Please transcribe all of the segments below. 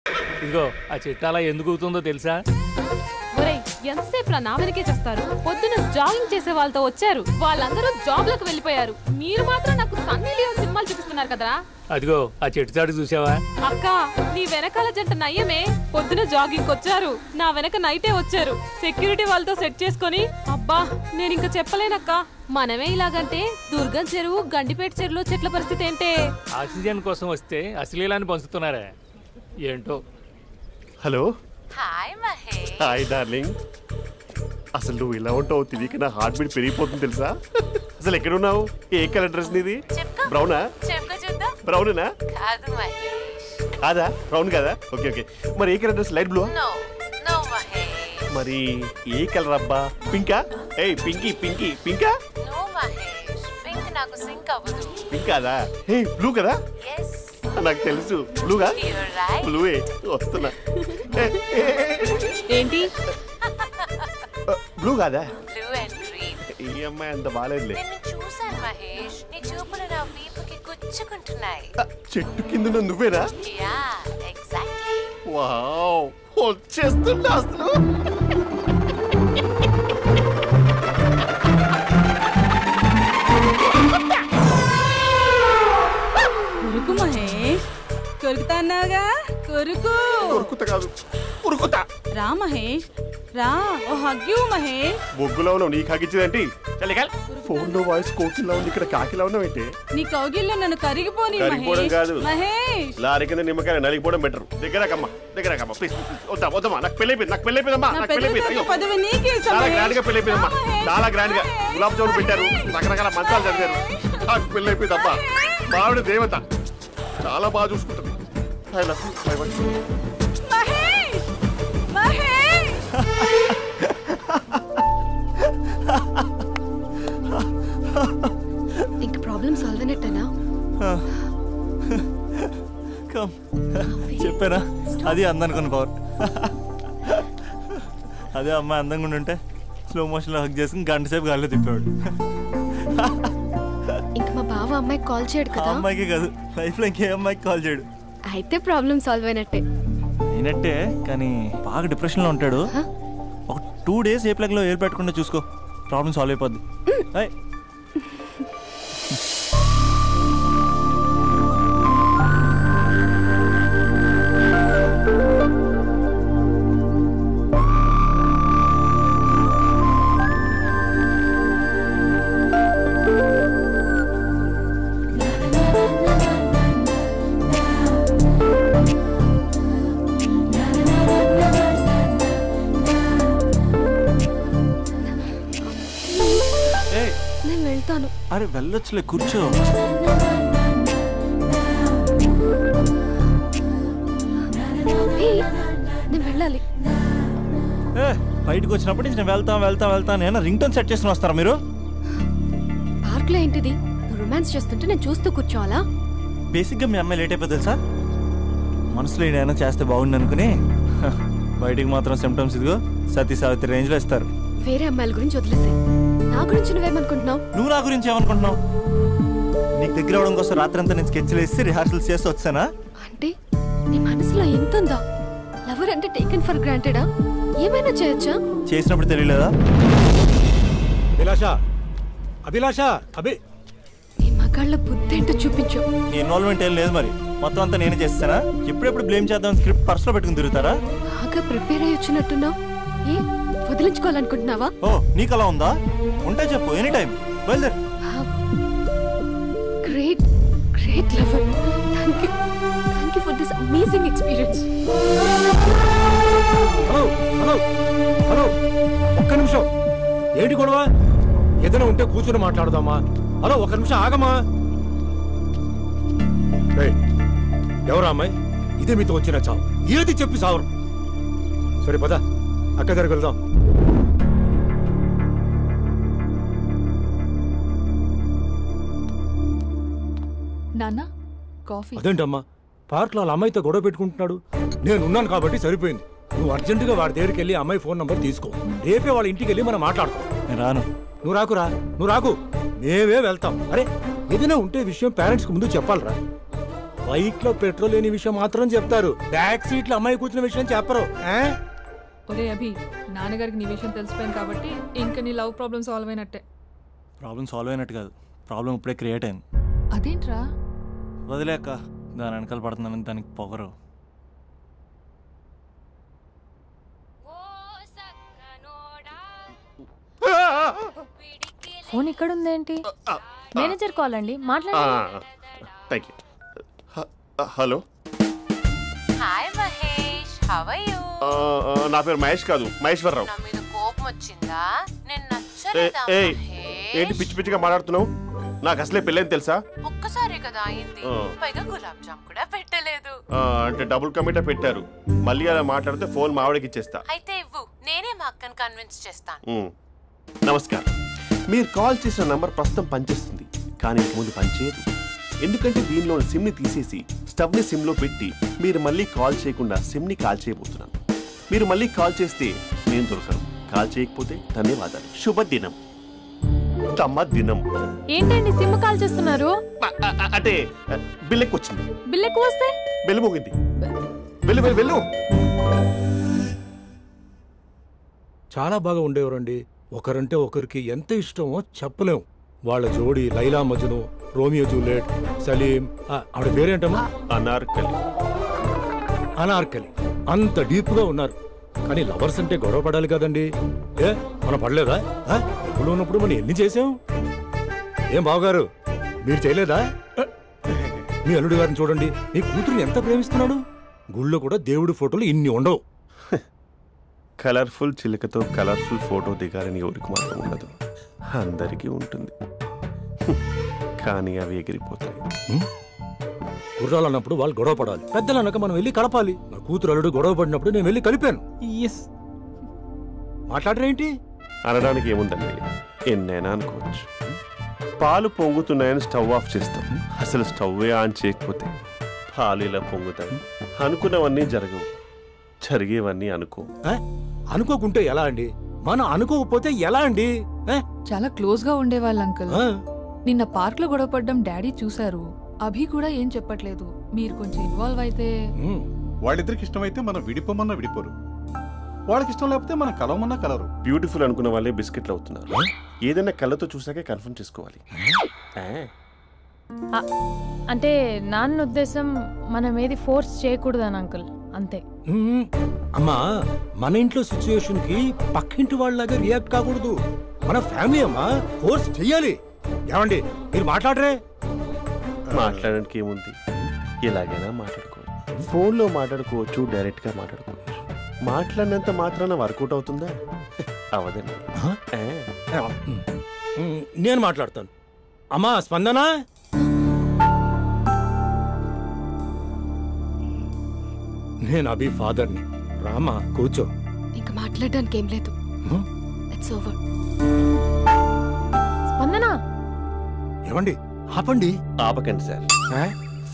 ఇదిగో ఆ చెట్టు అలా ఎందుకు అవుతుందో తెలుసా? ఒరేయ్, ఎంతసేపు నా వెనకే చేస్తారు? పొద్దున జాగింగ్ చేసే వాళ్ళతో వచ్చారు, వాళ్ళందరూ జాబ్లకు వెళ్ళిపోయారు. మీరు మాత్రం నాకు సన్నీ లియోన్ సినిమాలు చూపిస్తున్నారు కదరా. అదిగో ఆ చెట్టు చాటు చూసావా? అక్క, నీ వెనకాల జంట నయ్యమే. పొద్దున జాగింగ్ వచ్చారు, నా వెనక నైటే వచ్చారు. సెక్యూరిటీ వాళ్ళతో సెట్ చేసుకొని అబ్బా నేను ఇంకా చెప్పలేనక్క. మనమే ఇలాగంటే దుర్గం చెరువు, గండిపేట చెరువులో చెట్ల పరిస్థితి ఏంటే? ఆక్సిజన్ కోసం వస్తే అశ్లీలాన్ని పంచుతున్నారా ఏంటో. Hello. Hi Mahesh. Hi darling. అసలు నువ్వు ఇలా ఉంటావు తిరిగి నా హార్ట్ బీట్ పెరిగిపోతుంది తెలుసా? అసలు ఎక్కడున్నావు? ఏ కలర్ డ్రెస్ నీది? బ్రౌనా? బ్రౌనేనా? కాదు మహేష్. కాదా? బ్రౌన్ కదా? Okay okay. మరి ఏ colour dress? Light blue? No no Mahesh. మరి ఏ కలర్ అబ్బా? పింకా? ఏయ్ పింకీ పింకీ పింకా? నో మహేష్, పింక్ నాకు సింక్ అవ్వదు. పింక్ కాదా? ఏయ్ బ్లూ కదా? yes నాకు తెలుసు. బ్లూగా? you're right. బ్లూవే వస్తున్నా. ఏంటి బ్లూ కాదా? blue and green. ఈ అమ్మాయి అంత బాగాలేదులే. నిన్ను చూశాను మహేష్, నీ చూపులు నా వీపుకి గుచ్చుకుంటున్నాయి. చెట్టు కింద నువ్వేనా? Yeah exactly. వావ్, వచ్చేస్తున్నా అసలు. కొరుకు మహేష్, కొరుకుతా అన్నావుగా, కొరుకు. కొరుకుతా కాదు, ఉరుకుతా. రా మహేష్ రా, ఓ హగ్గు మహేష్. బొగ్గులో ఉన్నావు, నీకు హగ్గించేదేంటి? ఫోన్ లో వాయిస్ కోకిలా ఉంది, ఇక్కడ కాకిలా ఉన్నావు ఏంటి? నీ కౌగిల్లో నన్ను కరిగిపోని కరిగిపోవడం కాదు మహేష్. లారీ కింద నిమ్మకాయ నలిగిపోవడం బెటర్. దగ్గరకమ్మా దగ్గరకమ్మా ప్లీజ్. వద్దా వద్దమ్మా, నాకు పెళ్ళైపోయింది, నాకు పెళ్ళైపోయిందమ్మా, నాకు పెళ్ళైపోయింది. పదవి నీకే ఇస్తా చాలా మహేష్. గ్రాండ్ గా పెళ్ళైపోయిందమ్మా, చాలా గ్రాండ్ గా. గులాబ్ జామున్ పెట్టారు, రకరకాల మంచాలు చదివారు. నాకు పెళ్ళైపోయిందమ్మా. మావిడ దేవత, చాలా బాగా చూసుకుంటుంది. I love you, I want you. Mahesh Mahesh. ఇంక ప్రాబ్లం సాల్వ్ అయినట్టేనా? చెప్పారా, అది అందనుకున్న పవర్. అదే అమ్మాయి అందంగా ఉండుంటే స్లో మోషన్ లో హక్ చేసుకుని గంట సేపు గాల్లో తిప్పేవాడు. ఇంక మా బావ అమ్మాయికి కాల్ చేయడు కదా? అమ్మాయికి కాదు, లైఫ్ లో ఇంకే అమ్మాయికి కాల్ చేయడు. అయితే ప్రాబ్లం సాల్వ్ అయినట్టే. అయినట్టే, కానీ బాగా డిప్రెషన్ లో ఉంటాడు. ఒక 2 days ఏ ప్లగ్ లో ఏర్ పెట్టకుండా చూసుకో, ప్రాబ్లం సాల్వ్ అయిపోద్ది. నేను వెళ్తాను. అరే వెళ్ళొచ్చులే, కూర్చో. నేను వెళ్ళాలి. బయటకు వచ్చినప్పటి నుంచి నేను వెళ్తా నేను రింగ్ టోన్ సెట్ చేసుకుని వస్తారా మీరు? పార్క్ లో ఏంటిది? నువ్వు రొమాన్స్ చేస్తుంటే నేను చూస్తూ కూర్చోవాలా? బేసిక్ గా మీ అమ్మాయి లేట్ అయిపోతుంది తెలుసా? మనసులో ఏదైనా చేస్తే బాగుంది అనుకుని బయటికి మాత్రం సిమ్టమ్స్ ఇదిగో సతీ సావిత్రి రేంజ్ లో ఇస్తారు. వేరే అమ్మాయిల గురించి వదిలేసే, నా గురించి నువ్వేమనుకుంటున్నావు? నువ్వు నా గురించి ఏమనుకుంటున్నావు? నీకు దగ్గర అవడం కోసం రాత్రంతా నేను స్కెచ్లు వేసి రిహార్సల్స్ చేసి వచ్చానా? అంటే నీ మనసులో ఎంత ఉందా? లవర్ అంటే టేకెన్ ఫర్ గ్రాంటెడా? ఏమైనా చేయొచ్చా? చేసినప్పుడు తెలియలేదా? అభిలాష నీ మగాళ్ళ బుద్ధి ఏంటో చూపించు. నీ ఇన్వాల్వ్మెంట్ ఏం లేదు, మరి మొత్తం అంతా నేనే చేస్తానా? ఎప్పుడెప్పుడు బ్లేమ్ చేద్దాం స్క్రిప్ట్ పర్సులో పెట్టుకుని తిరుగుతారా? బాగా ప్రిపేర్ అయ్యి వచ్చినట్టున్నావు. ఏ వదిలించుకోవాలనుకుంటున్నావా? ఓ నీకు అలా ఉందా? ఉంటే చెప్పు, ఎనీ టైం బయలుదేరు. Great great lover. Thank you for this amazing experience. Hello, ఒక్క నిమిషం. ఏంటి గొడవ? ఏదైనా ఉంటే కూర్చొని మాట్లాడదామా? హలో, ఒక్క నిమిషం ఆగమా. ఎవరా అమ్మాయి? ఇదే మీతో వచ్చిన చావు. ఏది చెప్పి సావరు. సరే పద, అక్క దగ్గరికి వెళ్దాం. నాన్న కాఫీ. అదేంటమ్మా, పార్క్ లో వాళ్ళ అమ్మాయితో గొడవ పెట్టుకుంటున్నాడు. నేను ఉన్నాను కాబట్టి సరిపోయింది. నువ్వు అర్జెంటుగా వాడి దగ్గరికి వెళ్ళి అమ్మాయి ఫోన్ నంబర్ తీసుకో. రేపే వాళ్ళ ఇంటికి వెళ్ళి మనం మాట్లాడతాం. నేను రాను. నువ్వు రాకు, మేమే వెళ్తాం. అరే ఏదైనా ఉంటే విషయం పేరెంట్స్ కు ముందు చెప్పాలరా. బైక్ లో పెట్రోల్ లేని విషయం మాత్రం చెప్తారు, బ్యాక్ సీట్ లో అమ్మాయి కూర్చున్న విషయం చెప్పరు. ఒరే అభి, నాన్నగారికి నీ విషయం తెలిసిపోయింది కాబట్టి ఇంకా నీ లవ్ ప్రాబ్లం సాల్వ్ అయినట్టే. ప్రాబ్లం సాల్వ్ అయినట్టు కాదు, ప్రాబ్లం ఇప్పుడే క్రియేట్ అయింది. అదేంట్రా? వదిలేక దాని వెనకాల పడుతుందని దానికి పొగరు. ఫోన్ ఇక్కడ ఉందేంటి? మేనేజర్ కాల్ అండి, మాట్లాడండి. Thank you. Hello, hi Mahesh, how are you? నా పేరు మహేష్ కాదు, మహేశ్వరరావు. నా మీద కోపం వచ్చిందా? నేను నచ్చలేదా మహేష్? ఏంటి పిచ్చి పిచ్చిగా మాట్లాడుతున్నావు? నాకు అసలే పెళ్ళని తెలుసా? ఒక్కసారి కదా అయింది, పైగా గులాబ్ జామ్ కూడా పెట్టలేదు. అంటే డబుల్ కమిటా పెట్టారు. మళ్ళీ అలా మాట్లాడితే ఫోన్ మావిడకి ఇచ్చేస్తా. అయితే ఇవ్వు, నేనే మా అక్కని కన్విన్స్ చేస్తాను. నమస్కారం, మీరు కాల్ చేసిన నంబర్ ప్రస్తుతం పనిచేస్తుంది, కానీ ఇంక ముందు పనిచేయదు. ఎందుకంటే దీనిలో సిమ్ ని తీసేసి స్టవ్ ని సిమ్ లో పెట్టి మీరు మళ్ళీ కాల్ చేయకుండా సిమ్ ని కాల్ చేయబోతున్నాను. మీరు మళ్ళీ కాల్ చేస్తే నేను దొరకను, కాల్ చేయకపోతే ధన్యవాదాలు. శుభదినం. తమ దినం. ఏంటండి సిమ్ కాల్ చేస్తున్నారు? అంటే బిల్ ఎక్కువ వచ్చింది. బిల్ ఎక్కువ వస్తే? బెల్లు మోగింది. వెళ్ళు వెళ్ళు వెళ్ళు. చాలా బాగా ఉండేవారండి. ఒకరంటే ఒకరికి ఎంత ఇష్టమో చెప్పలేం. వాళ్ళ జోడి లైలా మజ్ను, రోమియో జూలియట్, సలీం, ఆవిడ పేరేంటమ్మా? అనార్కలి. అనార్కలి. అంత డీప్ గా ఉన్నారు. కానీ లవర్స్ అంటే గొడవ పడాలి కదండి. మనం పడలేదా? ఎప్పుడు ఉన్నప్పుడు మనం ఎన్ని చేసాం? ఏం బావగారు, మీరు చేయలేదా? మీ అల్లుడి గారిని చూడండి, మీ కూతురుని ఎంత ప్రేమిస్తున్నాడు. గుళ్ళో కూడా దేవుడి ఫోటోలు ఇన్ని ఉండవు. కలర్ఫుల్ చిలుకతో కలర్ఫుల్ ఫోటో దిగాలని ఎవరికి మాత్రం ఉండదు, అందరికీ ఉంటుంది. కానీ అవి ఎగిరిపోతాయి. గుర్రాలు అన్నప్పుడు వాళ్ళు గొడవ పడాలి, పెద్దలు అన్నాక మనం వెళ్ళి కలపాలి. నా కూతురు అల్లుడు గొడవ పడినప్పుడు నేను వెళ్ళి కలిపాను. మాట్లాడరేంటి? అనడానికి ఏముందండి, ఎన్నైనా అనుకోవచ్చు. పాలు పొంగుతున్నాయని స్టవ్ ఆఫ్ చేస్తాం, అసలు స్టవ్వే ఆన్ చేయకపోతే పాలు ఇలా పొంగుతాయి. అనుకున్నవన్నీ జరగవు, జరిగేవన్నీ అనుకోకుంటే ఎలా అండి? మనం అనుకోకపోతే ఎలా అండి? చాలా క్లోజ్ గా ఉండేవాళ్ళు అంకుల్. నిన్న పార్క్ లో గొడవ పడ్డం డాడీ చూశారు. అభి కూడా ఏం చెప్పట్లేదు. మీరు కొంచెం ఇన్వాల్వ్ అయితే. వాళ్ళిద్దరికి ఇష్టమైతే మనం విడిపోమన్నా విడిపోరు, వాళ్ళకి ఇష్టం లేకపోతే మనం కలవమన్నా కలరు. బ్యూటిఫుల్ అనుకున్న వాళ్ళే బిస్కెట్లు అవుతున్నారు. ఏదైనా కళ్ళతో చూసాకే కన్ఫర్మ్ చేసుకోవాలి. అంటే నాన్న ఉద్దేశం మనం ఏది ఫోర్స్ చేయకూడదని అంకుల్, అంతే. అమ్మా, మన ఇంట్లో సిచ్యుయేషన్ కి పక్కింటి వాళ్ళలాగా రియాక్ట్ కాకూడదు. మన ఫ్యామిలీ అమ్మా, ఫోర్స్ చెయ్యాలి. ఏమండి మీరు మాట్లాడరే? మాట్లాడడానికి ఏముంది, ఎలాగైనా మాట్లాడుకోవచ్చు. ఫోన్లో మాట్లాడుకోవచ్చు, డైరెక్ట్ గా మాట్లాడుకోవచ్చు. మాట్లాడినంత మాత్రాన వర్కౌట్ అవుతుందా? అవదండి. నేను మాట్లాడతాను. అమ్మా స్పందన, నేను అభి ఫాదర్ని. రామా కూర్చో. ఇంకా మాట్లాడడానికి ఏం లేదు. It's over. స్పందన, ఏమండి ఆపండి. ఆపకండి సార్,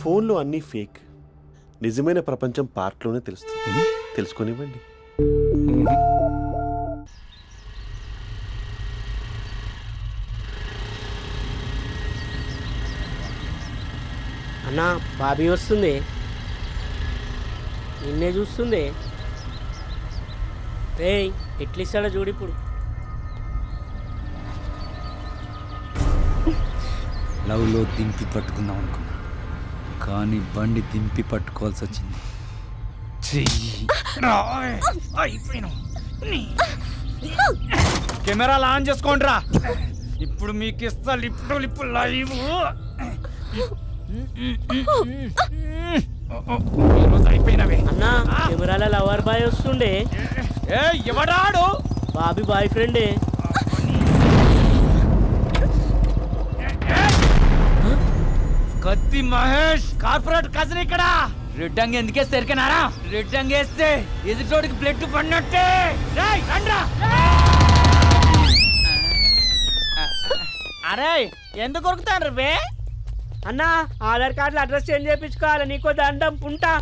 ఫోన్లో అన్నీ ఫేక్. నిజమైన ప్రపంచం పార్ట్లోనే తెలుస్తుంది, తెలుసుకొనివ్వండి. అన్నా బాబీ వస్తుంది, నిన్నే చూస్తుంది. రేయ్ ఎట్లిస్తాడో చూడు ఇప్పుడు. లవ్లో దింపి పట్టుకుందాం అనుకున్నా, కానీ బండి దింపి పట్టుకోవాల్సి వచ్చింది. కెమెరాలు ఆన్ చేసుకోండి రా, ఇప్పుడు మీకు ఇస్తా లిప్పు లైవ్. అయిపోయినవే అన్నా, కెమెరాల లవర్ బాయ్ వస్తుండే. ఎవడాడు? బాబీ బాయ్ ఫ్రెండే. కత్తి మహేష్ కార్పొరేట్ కజన్ ఇక్కడ. రెడ్ అంగి ఎందుకే సరికనారా? రెడ్ అంగి వేస్తే ఎదుటోడికి బ్లడ్ పడినట్టే. అరే ఎందుకు కొరుకుతాను రే? అన్నా ఆధార్ కార్డులో అడ్రస్ చేంజ్ చేయించుకోవాలి, నీకో దండం పుంటా.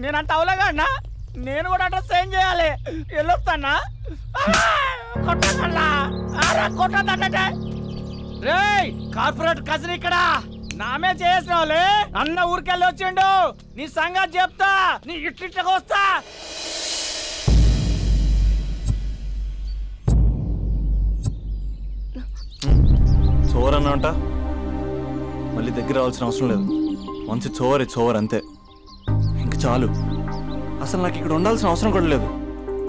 నేనంత అవలేగా అన్నా, నేను కూడా అడ్రస్ చేంజ్ చేయాలి. వెళ్ళొస్తానా? కొట్టదంటే రేయ్ కార్పొరేట్ కజన్ ఇక్కడ. నామే చేసిన వాళ్ళే అన్న ఊరికెళ్ళి వచ్చిండు. నీ సంగతి చెప్తా, నీ ఇట్లిట్లకి వస్తా. చోర్ అన్నంట మళ్ళీ దగ్గర రావాల్సిన అవసరం లేదు. వన్స్ ఇట్స్ ఓవర్ అంతే. ఇంక చాలు. అసలు నాకు ఇక్కడ ఉండాల్సిన అవసరం కూడా లేదు.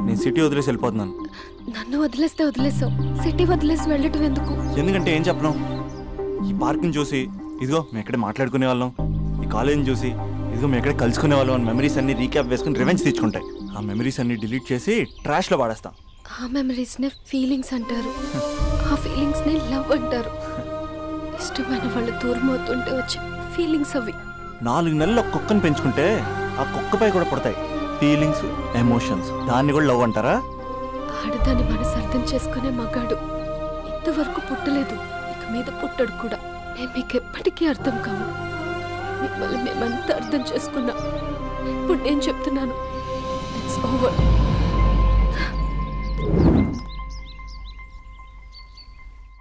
నేను సిటీ వదిలేసి వెళ్ళిపోతున్నాను. నన్ను వదిలేస్తే వదిలేసావు, సిటీ వదిలేసి వెళ్ళటం ఎందుకు? ఎందుకంటే ఏం చెప్పను, ఈ పార్క్ని చూసి ఇదిగో మేము ఎక్కడే మాట్లాడుకునే వాళ్ళం, ఈ కాలేజీని చూసి ఇదిగో మేము ఎక్కడే కలుసుకునే వాళ్ళం అని మెమరీస్ అన్ని రీక్యాప్ వేసుకుని రివెంజ్ తెచ్చుకుంటాయి. ఆ మెమరీస్ అన్ని డిలీట్ చేసి ట్రాష్లో పడేస్తాం. ఆ మెమరీస్నే ఫీలింగ్స్ అంటారు, ఆ ఫీలింగ్స్నే లవ్ అంటారు. ఇష్టమైన వాళ్ళు దూరం అవుతుంటే వచ్చే ఫీలింగ్స్ అవి. 4 నెలలు ఒక కుక్కను పెంచుకుంటే ఆ కుక్కపై కూడా పడతాయి ఫీలింగ్స్, ఎమోషన్స్. దాన్ని కూడా లవ్ అంటారా? ఆడదాన్ని మనసు అర్థం చేసుకునే మగాడు ఇంతవరకు పుట్టలేదు, ఇక మీద పుట్టడు కూడా. మేము మీకు ఎప్పటికీ అర్థం కాము. మిమ్మల్ని మేమంతా అర్థం చేసుకున్నాం. ఇప్పుడు నేను చెప్తున్నాను, ఇట్స్ ఓవర్.